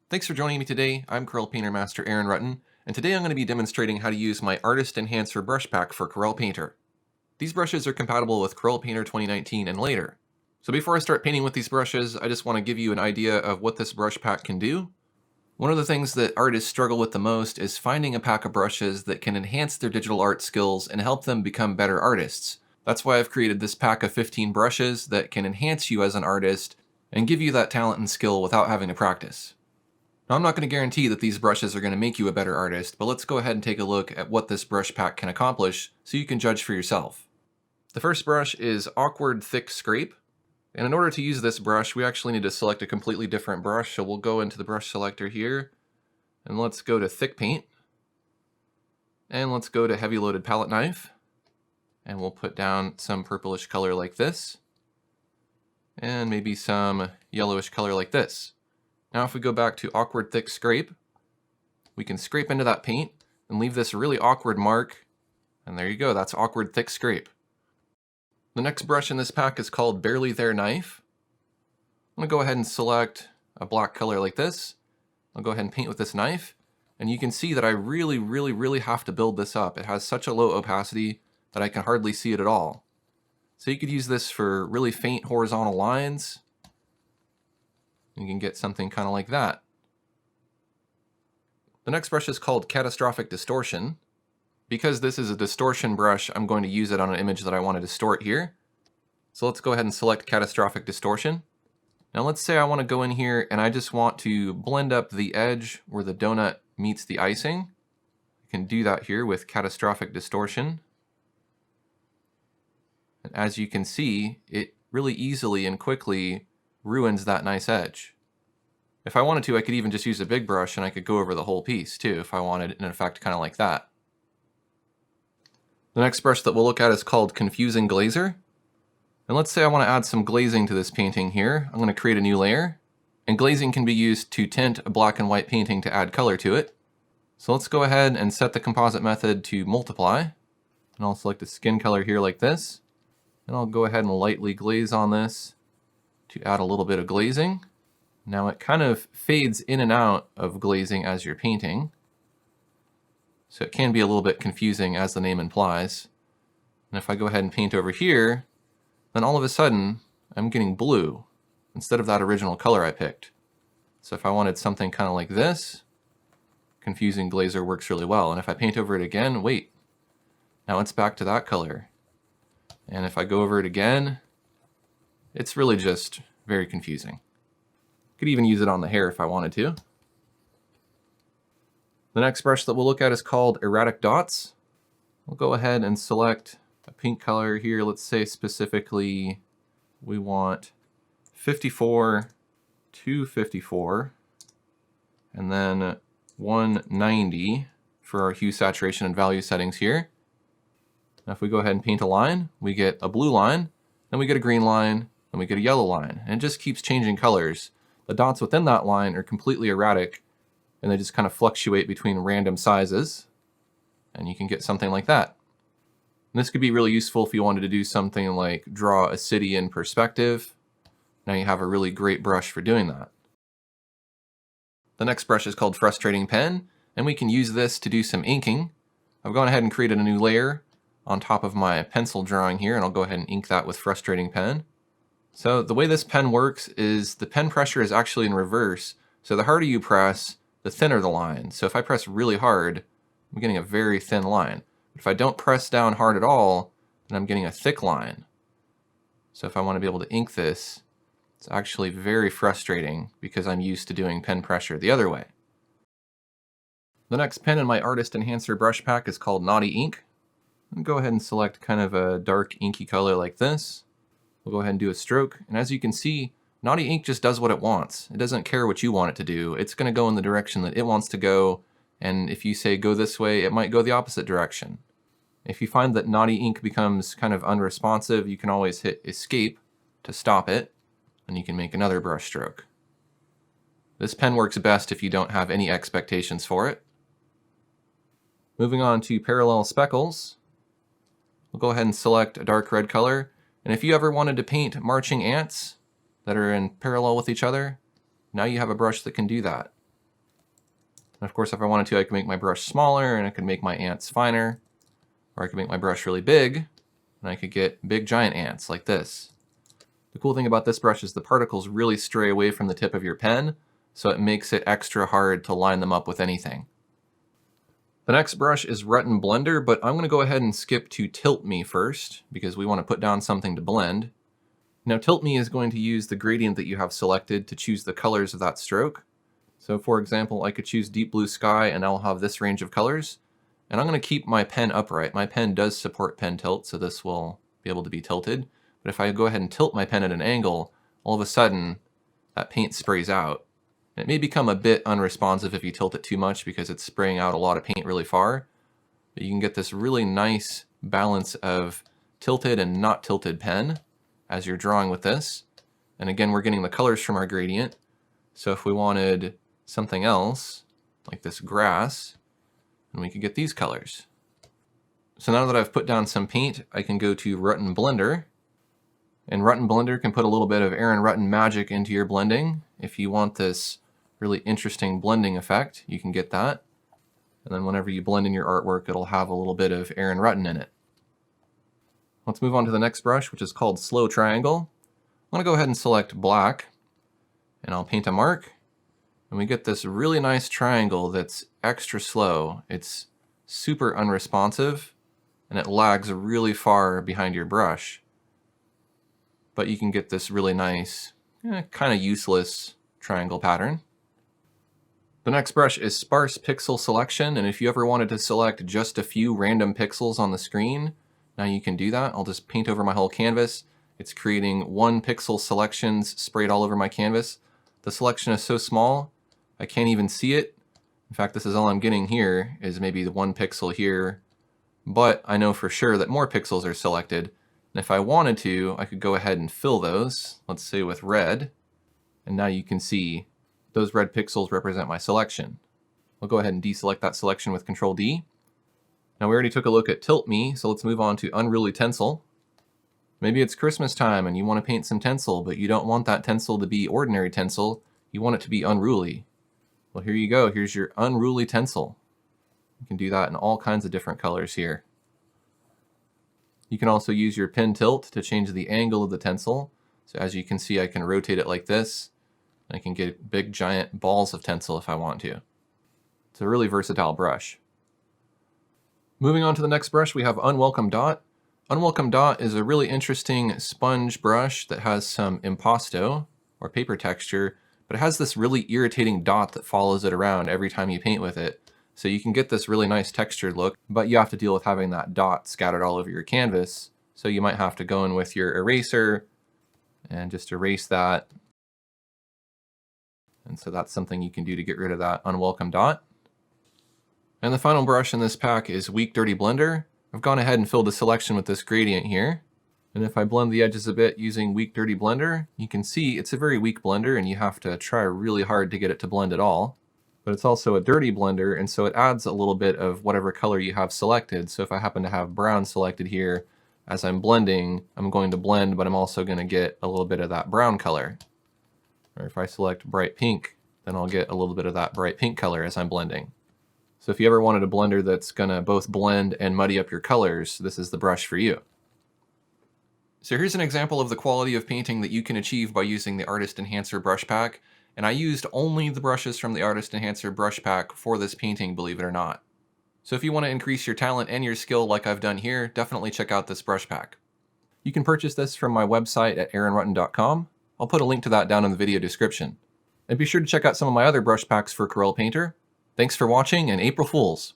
Thanks for joining me today. I'm Corel Painter Master Aaron Rutten, and today I'm going to be demonstrating how to use my Artist Enhancer brush pack for Corel Painter. These brushes are compatible with Corel Painter 2019 and later. So before I start painting with these brushes, I just want to give you an idea of what this brush pack can do. One of the things that artists struggle with the most is finding a pack of brushes that can enhance their digital art skills and help them become better artists. That's why I've created this pack of 15 brushes that can enhance you as an artist and give you that talent and skill without having to practice. Now, I'm not going to guarantee that these brushes are going to make you a better artist, but let's go ahead and take a look at what this brush pack can accomplish so you can judge for yourself. The first brush is Awkward Thick Scrape. And in order to use this brush, we actually need to select a completely different brush. So we'll go into the brush selector here, and let's go to Thick Paint. And let's go to Heavy Loaded Palette Knife. And we'll put down some purplish color like this. And maybe some yellowish color like this. Now if we go back to Awkward Thick Scrape, we can scrape into that paint and leave this really awkward mark. And there you go, that's Awkward Thick Scrape. The next brush in this pack is called Barely There Knife. I'm going to go ahead and select a black color like this. I'll go ahead and paint with this knife. And you can see that I really have to build this up. It has such a low opacity that I can hardly see it at all. So you could use this for really faint horizontal lines. You can get something kind of like that. The next brush is called Catastrophic Distortion. Because this is a distortion brush, I'm going to use it on an image that I want to distort here. So let's go ahead and select Catastrophic Distortion. Now let's say I want to go in here and I just want to blend up the edge where the donut meets the icing. I can do that here with Catastrophic Distortion. And as you can see, it really easily and quickly ruins that nice edge. If I wanted to, I could even just use a big brush and I could go over the whole piece too if I wanted an effect kind of like that. The next brush that we'll look at is called Confusing Glazer. And let's say I want to add some glazing to this painting here. I'm going to create a new layer. And glazing can be used to tint a black and white painting to add color to it. So let's go ahead and set the composite method to multiply. And I'll select a skin color here like this. And I'll go ahead and lightly glaze on this to add a little bit of glazing. Now it kind of fades in and out of glazing as you're painting. So it can be a little bit confusing as the name implies. And if I go ahead and paint over here, then all of a sudden I'm getting blue instead of that original color I picked. So if I wanted something kind of like this, Confusing Glazer works really well. And if I paint over it again, wait, now it's back to that color. And if I go over it again, it's really just very confusing. Could even use it on the hair if I wanted to. The next brush that we'll look at is called Erratic Dots. We'll go ahead and select a pink color here. Let's say specifically we want 54, 254, and then 190 for our hue, saturation, and value settings here. Now if we go ahead and paint a line, we get a blue line, then we get a green line, then we get a yellow line, and it just keeps changing colors. The dots within that line are completely erratic, and they just kind of fluctuate between random sizes, and you can get something like that. And this could be really useful if you wanted to do something like draw a city in perspective. Now you have a really great brush for doing that. The next brush is called Frustrating Pen, and we can use this to do some inking. I've gone ahead and created a new layer on top of my pencil drawing here, and I'll go ahead and ink that with Frustrating Pen. So the way this pen works is the pen pressure is actually in reverse. So the harder you press, the thinner the line. So if I press really hard, I'm getting a very thin line. But if I don't press down hard at all, then I'm getting a thick line. So if I want to be able to ink this, it's actually very frustrating because I'm used to doing pen pressure the other way. The next pen in my Artist Enhancer brush pack is called Naughty Ink. I'll go ahead and select kind of a dark inky color like this. We'll go ahead and do a stroke, and as you can see, Naughty Ink just does what it wants. It doesn't care what you want it to do. It's going to go in the direction that it wants to go, and if you say go this way, it might go the opposite direction. If you find that Naughty Ink becomes kind of unresponsive, you can always hit Escape to stop it, and you can make another brush stroke. This pen works best if you don't have any expectations for it. Moving on to Parallel Speckles, we'll go ahead and select a dark red color. And if you ever wanted to paint marching ants that are in parallel with each other, now you have a brush that can do that. And of course, if I wanted to, I could make my brush smaller and I could make my ants finer, or I could make my brush really big and I could get big giant ants like this. The cool thing about this brush is the particles really stray away from the tip of your pen, so it makes it extra hard to line them up with anything. The next brush is Rotten Blender, but I'm going to go ahead and skip to Tilt Me first, because we want to put down something to blend. Now Tilt Me is going to use the gradient that you have selected to choose the colors of that stroke. So for example, I could choose Deep Blue Sky and I'll have this range of colors. And I'm going to keep my pen upright. My pen does support pen tilt, so this will be able to be tilted. But if I go ahead and tilt my pen at an angle, all of a sudden that paint sprays out. And it may become a bit unresponsive if you tilt it too much because it's spraying out a lot of paint really far. But you can get this really nice balance of tilted and not tilted pen as you're drawing with this. And again, we're getting the colors from our gradient. So if we wanted something else, like this grass, and we could get these colors. So now that I've put down some paint, I can go to Rotten Blender. And Rotten Blender can put a little bit of Aaron Rutten magic into your blending. If you want this really interesting blending effect, you can get that. And then whenever you blend in your artwork, it'll have a little bit of Aaron Rutten in it. Let's move on to the next brush, which is called Slow Triangle. I'm going to go ahead and select black, and I'll paint a mark. And we get this really nice triangle that's extra slow. It's super unresponsive, and it lags really far behind your brush. But you can get this really nice, kind of useless triangle pattern. The next brush is Sparse Pixel Selection, and if you ever wanted to select just a few random pixels on the screen, now you can do that. I'll just paint over my whole canvas. It's creating 1 pixel selections sprayed all over my canvas. The selection is so small, I can't even see it. In fact, this is all I'm getting here, is maybe the 1 pixel here, but I know for sure that more pixels are selected. And if I wanted to, I could go ahead and fill those, let's say with red, and now you can see those red pixels represent my selection. I'll go ahead and deselect that selection with Control D. Now we already took a look at Tilt Me, so let's move on to Unruly Tencel. Maybe it's Christmas time and you want to paint some tencel, but you don't want that tencel to be ordinary tencel, you want it to be unruly. Well, here you go. Here's your Unruly Tencel. You can do that in all kinds of different colors here. You can also use your pen tilt to change the angle of the tencel. So as you can see, I can rotate it like this. I can get big giant balls of tencel if I want to. It's a really versatile brush. Moving on to the next brush, we have Unwelcome Dot. Unwelcome Dot is a really interesting sponge brush that has some impasto, or paper texture, but it has this really irritating dot that follows it around every time you paint with it. So you can get this really nice textured look, but you have to deal with having that dot scattered all over your canvas. So you might have to go in with your eraser and just erase that. And so that's something you can do to get rid of that unwelcome dot. And the final brush in this pack is Weak Dirty Blender. I've gone ahead and filled a selection with this gradient here. And if I blend the edges a bit using Weak Dirty Blender, you can see it's a very weak blender and you have to try really hard to get it to blend at all. But it's also a dirty blender, and so it adds a little bit of whatever color you have selected. So if I happen to have brown selected here, as I'm blending, I'm going to blend, but I'm also going to get a little bit of that brown color. Or if I select bright pink, then I'll get a little bit of that bright pink color as I'm blending. So if you ever wanted a blender that's going to both blend and muddy up your colors, this is the brush for you. So here's an example of the quality of painting that you can achieve by using the Artist Enhancer brush pack. And I used only the brushes from the Artist Enhancer brush pack for this painting, believe it or not. So if you want to increase your talent and your skill like I've done here, definitely check out this brush pack. You can purchase this from my website at aaronrutten.com. I'll put a link to that down in the video description. And be sure to check out some of my other brush packs for Corel Painter. Thanks for watching, and April Fools!